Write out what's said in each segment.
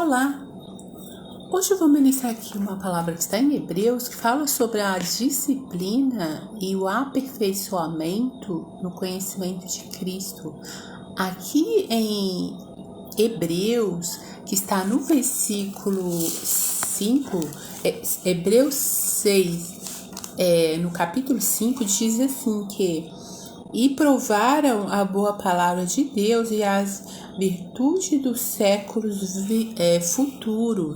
Olá! Hoje eu vou ministrar aqui uma palavra que está em Hebreus, que fala sobre a disciplina e o aperfeiçoamento no conhecimento de Cristo. Aqui em Hebreus, que está no versículo 5, Hebreus 6, no capítulo 5, diz assim que e provaram a boa palavra de Deus e as virtudes dos séculos futuro.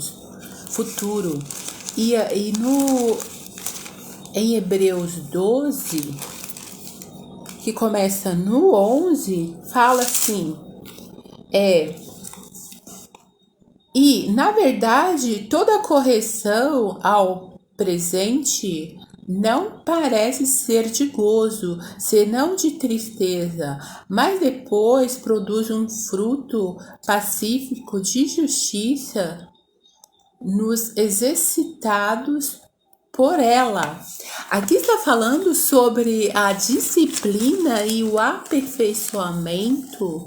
Em Hebreus 12, que começa no 11, fala assim, e na verdade toda correção ao presente não parece ser de gozo, senão de tristeza, mas depois produz um fruto pacífico de justiça nos exercitados por ela. Aqui está falando sobre a disciplina e o aperfeiçoamento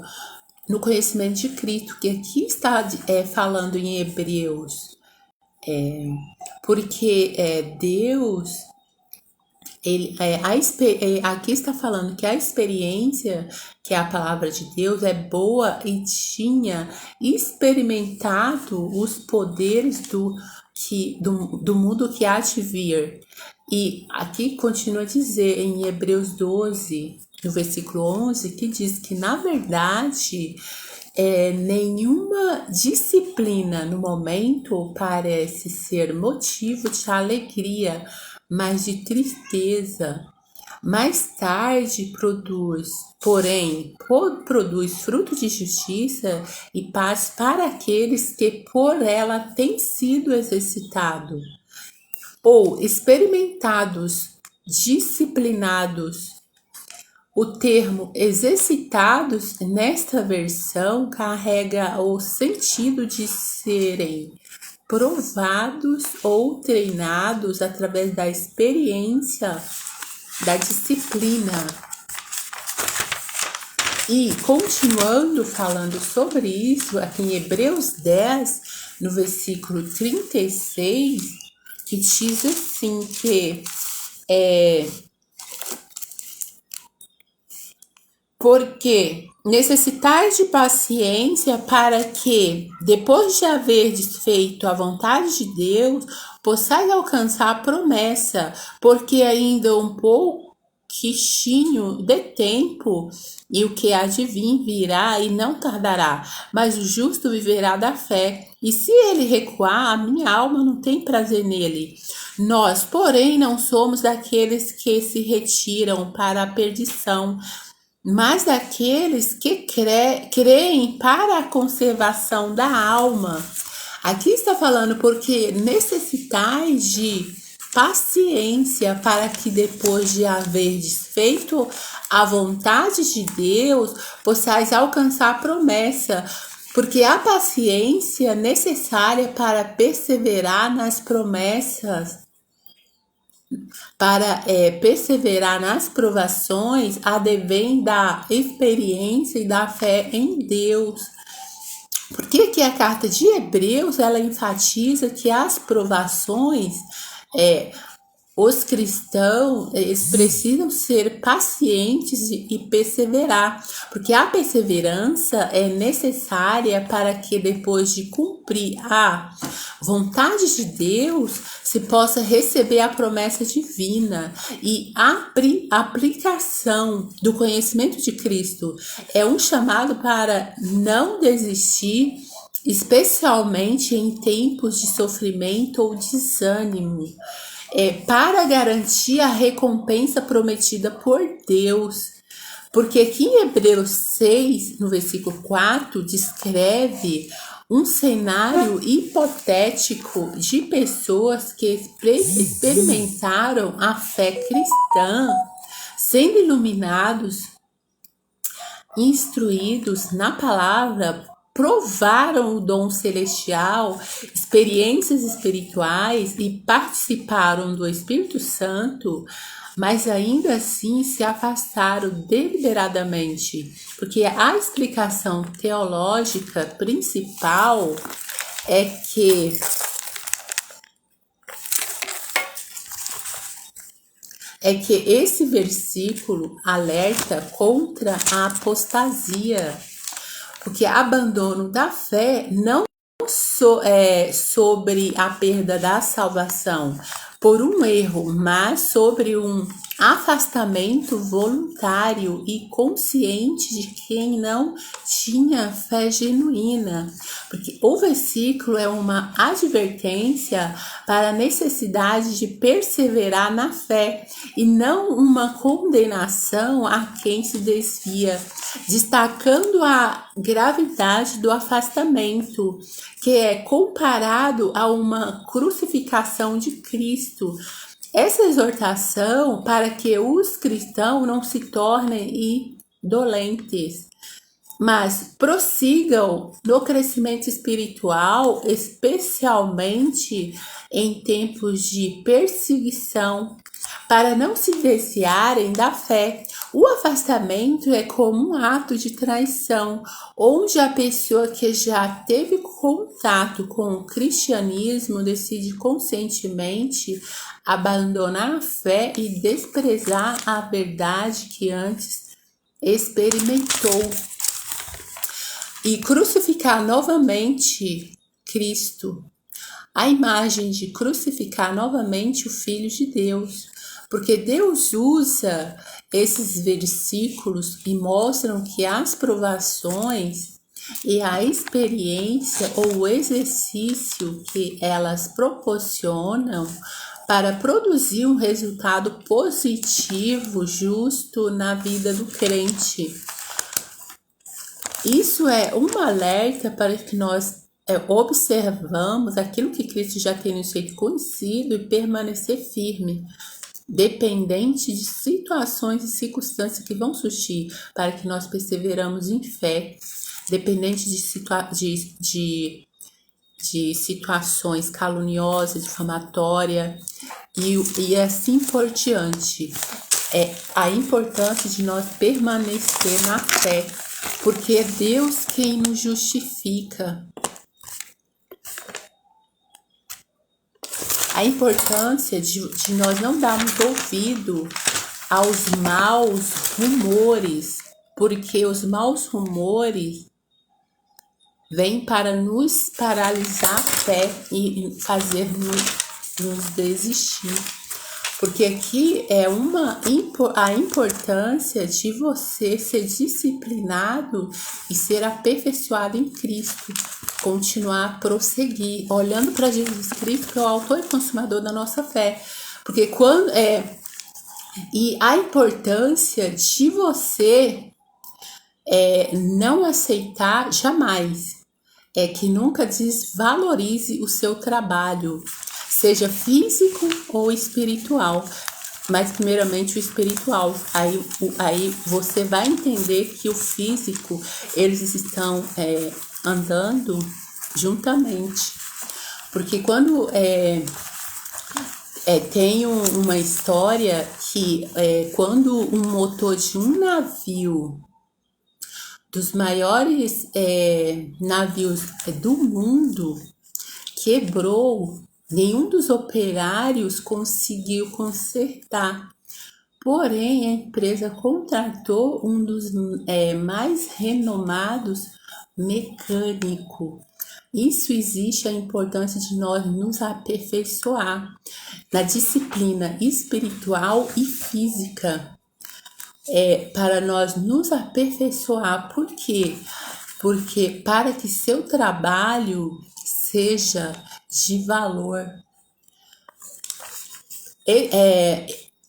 no conhecimento de Cristo, que aqui está falando em Hebreus, porque Deus, aqui está falando que a experiência, que é a palavra de Deus, é boa e tinha experimentado os poderes do mundo que há de vir. E aqui continua a dizer em Hebreus 12, no versículo 11, que diz que, na verdade, nenhuma disciplina no momento parece ser motivo de alegria, mas de tristeza. Mais tarde produz fruto de justiça e paz para aqueles que por ela têm sido exercitados ou experimentados, disciplinados. O termo exercitados nesta versão carrega o sentido de serem provados ou treinados através da experiência da disciplina. E continuando falando sobre isso, aqui em Hebreus 10, no versículo 36, que diz assim que porque necessitais de paciência para que, depois de haver desfeito a vontade de Deus, possais alcançar a promessa, porque ainda um pouquinho de tempo, e o que há de vir virá e não tardará, mas o justo viverá da fé. E se ele recuar, a minha alma não tem prazer nele. Nós, porém, não somos daqueles que se retiram para a perdição, mas daqueles que creem para a conservação da alma. Aqui está falando porque necessitais de paciência para que depois de haver desfeito a vontade de Deus, possais alcançar a promessa, porque a paciência necessária para perseverar nas promessas, para perseverar nas provações, advém da experiência e da fé em Deus. Porque aqui a carta de Hebreus, ela enfatiza que as provações, os cristãos, eles precisam ser pacientes e perseverar, porque a perseverança é necessária para que depois de cumprir a vontade de Deus, se possa receber a promessa divina. E a aplicação do conhecimento de Cristo é um chamado para não desistir, especialmente em tempos de sofrimento ou desânimo, para garantir a recompensa prometida por Deus. Porque aqui em Hebreus 6, no versículo 4, descreve um cenário hipotético de pessoas que experimentaram a fé cristã, sendo iluminados, instruídos na palavra, provaram o dom celestial, experiências espirituais e participaram do Espírito Santo, mas ainda assim se afastaram deliberadamente, porque a explicação teológica principal é que esse versículo alerta contra a apostasia, porque abandono da fé não sobre a perda da salvação por um erro, mas sobre um afastamento voluntário e consciente de quem não tinha fé genuína. Porque o versículo é uma advertência para a necessidade de perseverar na fé e não uma condenação a quem se desvia, destacando a gravidade do afastamento, que é comparado a uma crucificação de Cristo. Essa exortação para que os cristãos não se tornem indolentes, mas prossigam no crescimento espiritual, especialmente em tempos de perseguição, para não se desviarem da fé. O afastamento é como um ato de traição, onde a pessoa que já teve contato com o cristianismo decide conscientemente abandonar a fé e desprezar a verdade que antes experimentou. E crucificar novamente Cristo, a imagem de crucificar novamente o Filho de Deus, porque Deus usa esses versículos e mostram que as provações e a experiência ou o exercício que elas proporcionam para produzir um resultado positivo, justo na vida do crente. Isso é um alerta para que nós observamos aquilo que Cristo já tem nos feito conhecido e permanecer firme, dependente de situações e circunstâncias que vão surgir, para que nós perseveramos em fé, dependente de situações caluniosas, difamatórias e assim por diante. É a importância de nós permanecer na fé, porque é Deus quem nos justifica. A importância de nós não darmos ouvido aos maus rumores, porque os maus rumores vêm para nos paralisar a fé e fazer nos desistir. Porque aqui é a importância de você ser disciplinado e ser aperfeiçoado em Cristo. Continuar a prosseguir, olhando para Jesus Cristo, que é o autor e consumador da nossa fé. Porque e a importância de você não aceitar jamais, que nunca desvalorize o seu trabalho, seja físico ou espiritual, mas primeiramente o espiritual. Aí você vai entender que o físico, eles estão andando juntamente. Porque quando tem uma história que quando um motor de um navio, dos maiores navios do mundo, quebrou, nenhum dos operários conseguiu consertar. Porém, a empresa contratou um dos mais renomados mecânicos. Isso existe a importância de nós nos aperfeiçoar na disciplina espiritual e física, para nós nos aperfeiçoar. Por quê? Porque para que seu trabalho seja de valor.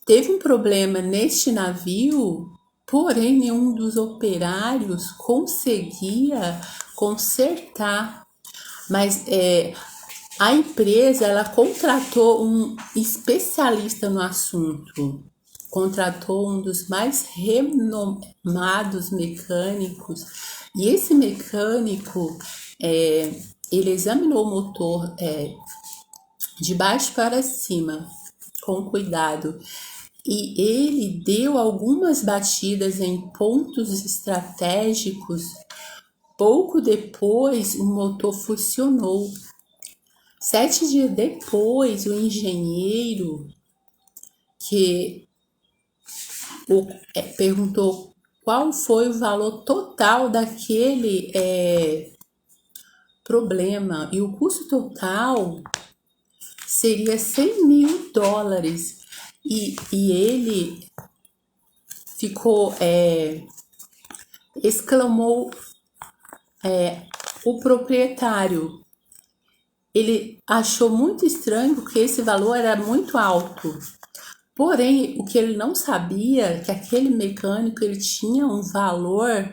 Teve um problema neste navio, porém nenhum dos operários conseguia consertar. Mas a empresa, ela contratou um especialista no assunto, contratou um dos mais renomados mecânicos, e esse mecânico ele examinou o motor de baixo para cima, com cuidado, e ele deu algumas batidas em pontos estratégicos. Pouco depois, o motor funcionou. 7 dias depois, o engenheiro que perguntou qual foi o valor total daquele problema, e o custo total seria 100 mil dólares. E ele ficou, exclamou o proprietário. Ele achou muito estranho porque esse valor era muito alto. Porém, o que ele não sabia é que aquele mecânico ele tinha um valor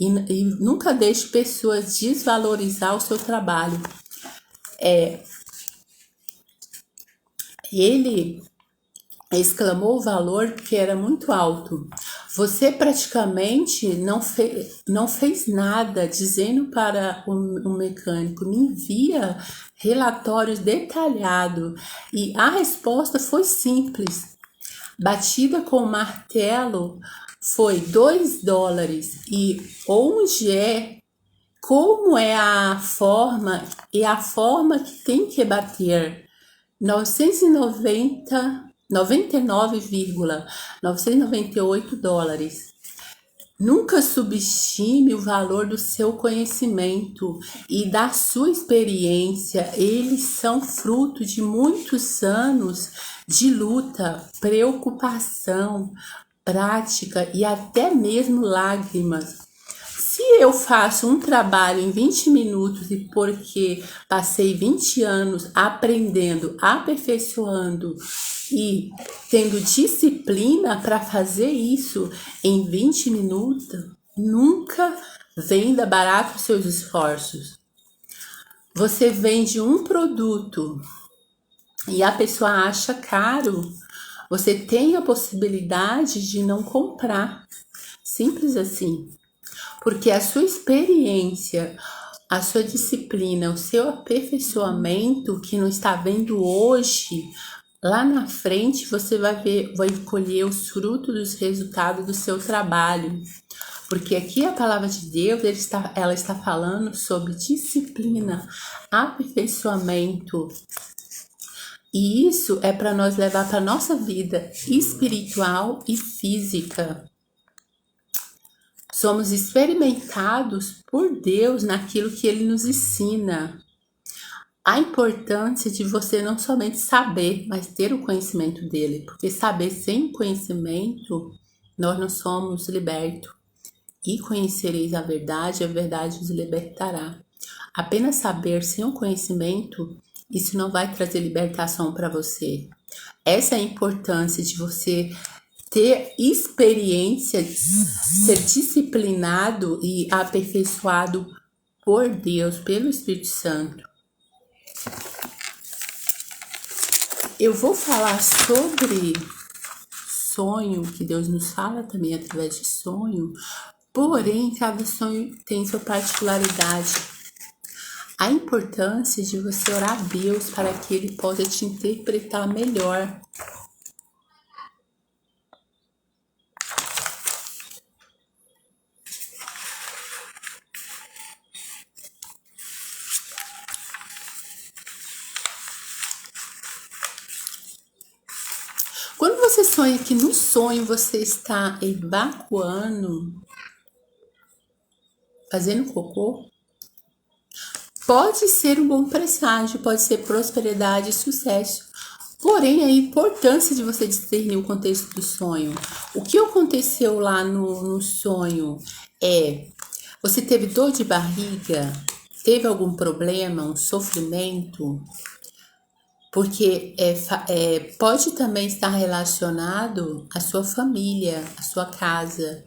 e nunca deixe pessoas desvalorizar o seu trabalho. Ele exclamou o valor que era muito alto. Você praticamente não fez nada dizendo para o mecânico, me envia relatórios detalhados. E a resposta foi simples. Batida com o martelo foi 2 dólares. E onde como é a forma e a forma que tem que bater 999,998 dólares. Nunca subestime o valor do seu conhecimento e da sua experiência. Eles são fruto de muitos anos de luta, preocupação, prática e até mesmo lágrimas. Se eu faço um trabalho em 20 minutos e porque passei 20 anos aprendendo, aperfeiçoando e tendo disciplina para fazer isso em 20 minutos, nunca venda barato os seus esforços. Você vende um produto e a pessoa acha caro, você tem a possibilidade de não comprar. Simples assim. Porque a sua experiência, a sua disciplina, o seu aperfeiçoamento que não está vendo hoje, lá na frente você vai colher os frutos dos resultados do seu trabalho. Porque aqui a palavra de Deus, ela está falando sobre disciplina, aperfeiçoamento. E isso é para nós levar para a nossa vida espiritual e física. Somos experimentados por Deus naquilo que Ele nos ensina. A importância de você não somente saber, mas ter o conhecimento dele. Porque saber sem conhecimento, nós não somos libertos. E conhecereis a verdade os libertará. Apenas saber sem o conhecimento, isso não vai trazer libertação para você. Essa é a importância de você ter experiência, ser disciplinado e aperfeiçoado por Deus, pelo Espírito Santo. Eu vou falar sobre sonho, que Deus nos fala também através de sonho, porém cada sonho tem sua particularidade. A importância de você orar a Deus para que Ele possa te interpretar melhor. Quando você sonha que no sonho você está evacuando, fazendo cocô, pode ser um bom presságio, pode ser prosperidade e sucesso. Porém, a importância de você discernir o contexto do sonho. O que aconteceu lá no sonho é: você teve dor de barriga? Teve algum problema, um sofrimento? Porque pode também estar relacionado à sua família, à sua casa.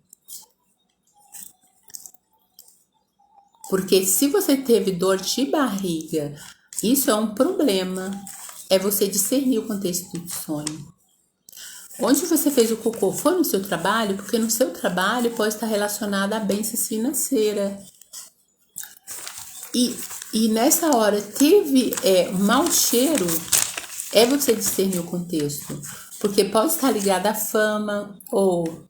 Porque se você teve dor de barriga, isso é um problema. É você discernir o contexto do sonho. Onde você fez o cocô foi no seu trabalho? Porque no seu trabalho pode estar relacionado à bênção financeira. E nessa hora teve um mau cheiro, é você discernir o contexto. Porque pode estar ligado à fama ou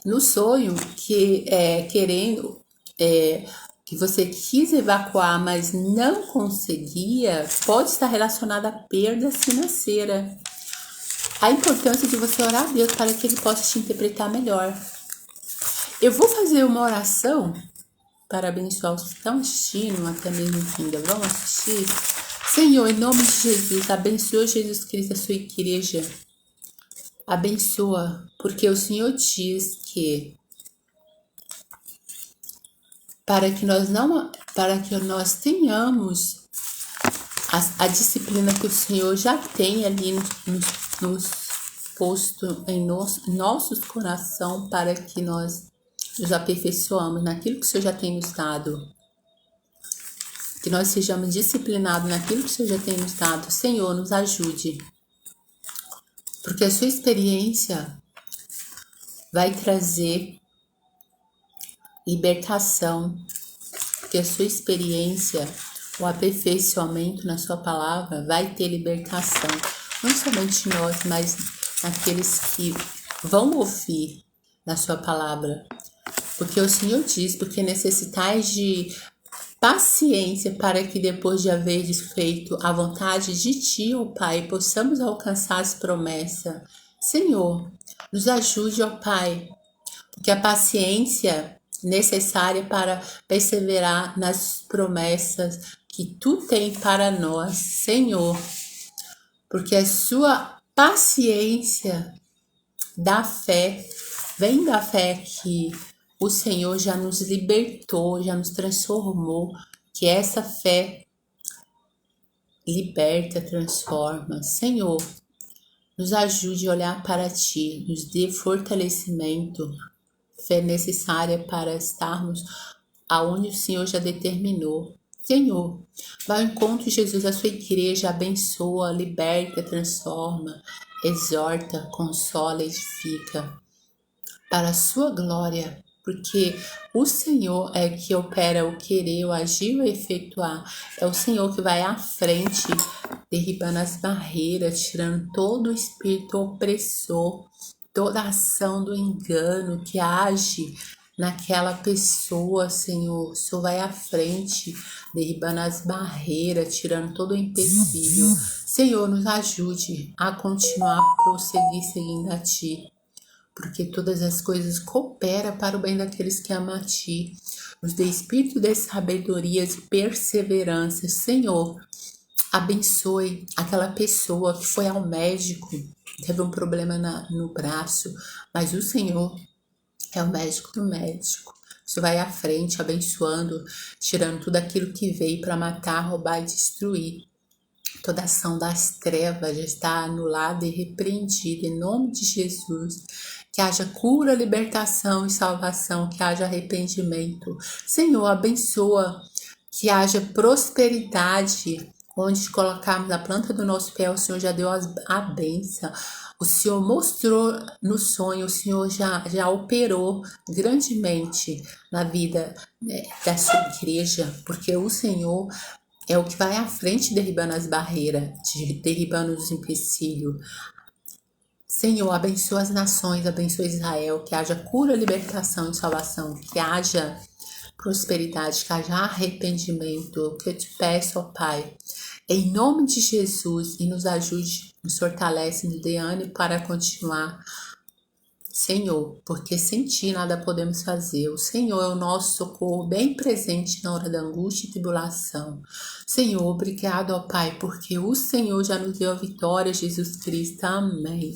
no sonho que querendo que você quis evacuar, mas não conseguia, pode estar relacionada à perda financeira. A importância de você orar a Deus para que Ele possa te interpretar melhor. Eu vou fazer uma oração para abençoar os que estão assistindo, até mesmo que ainda vão assistir. Senhor, em nome de Jesus, abençoa Jesus Cristo, a sua igreja. Abençoa, porque o Senhor diz que para que nós tenhamos a disciplina que o Senhor já tem ali nos posto em nossos corações, para que nós nos aperfeiçoamos naquilo que o Senhor já tem nos dado. Que nós sejamos disciplinados naquilo que o Senhor já tem nos dado. Senhor, nos ajude. Porque a sua experiência vai trazer libertação. Porque a sua experiência, o aperfeiçoamento na sua palavra vai ter libertação. Não somente nós, mas aqueles que vão ouvir na sua palavra. Porque o Senhor diz, porque necessitais de paciência para que depois de haveres feito a vontade de Ti, ó Pai, possamos alcançar as promessas. Senhor, nos ajude, ó Pai, porque a paciência necessária para perseverar nas promessas que Tu tem para nós, Senhor, porque a sua paciência da fé, vem da fé que o Senhor já nos libertou, já nos transformou, que essa fé liberta, transforma. Senhor, nos ajude a olhar para Ti, nos dê fortalecimento, fé necessária para estarmos aonde o Senhor já determinou. Senhor, vai ao encontro de Jesus, a sua igreja, abençoa, liberta, transforma, exorta, consola, edifica, para a sua glória. Porque o Senhor é que opera o querer, o agir, o efetuar. É o Senhor que vai à frente, derribando as barreiras, tirando todo o espírito opressor, toda a ação do engano que age naquela pessoa, Senhor. O Senhor vai à frente, derribando as barreiras, tirando todo o empecilho. Senhor, nos ajude a continuar a prosseguir seguindo a Ti. Porque todas as coisas cooperam para o bem daqueles que amam a Ti. Nos dê espírito de sabedoria e perseverança. Senhor, abençoe aquela pessoa que foi ao médico, teve um problema no braço, mas o Senhor é o médico do médico. Você vai à frente, abençoando, tirando tudo aquilo que veio para matar, roubar e destruir. Toda ação das trevas já está anulada e repreendida em nome de Jesus. Que haja cura, libertação e salvação, que haja arrependimento. Senhor, abençoa, que haja prosperidade. Onde colocarmos a planta do nosso pé, o Senhor já deu a bênção. O Senhor mostrou no sonho, o Senhor já operou grandemente na vida, né, da sua igreja, porque o Senhor é o que vai à frente derribando as barreiras, derribando os empecilhos. Senhor, abençoa as nações, abençoa Israel, que haja cura, libertação e salvação, que haja prosperidade, que haja arrependimento, que eu te peço, ó Pai, em nome de Jesus, e nos ajude, nos fortalece, nos dê ânimo para continuar, Senhor, porque sem Ti nada podemos fazer. O Senhor é o nosso socorro bem presente na hora da angústia e tribulação. Senhor, obrigado, ó Pai, porque o Senhor já nos deu a vitória, Jesus Cristo. Amém.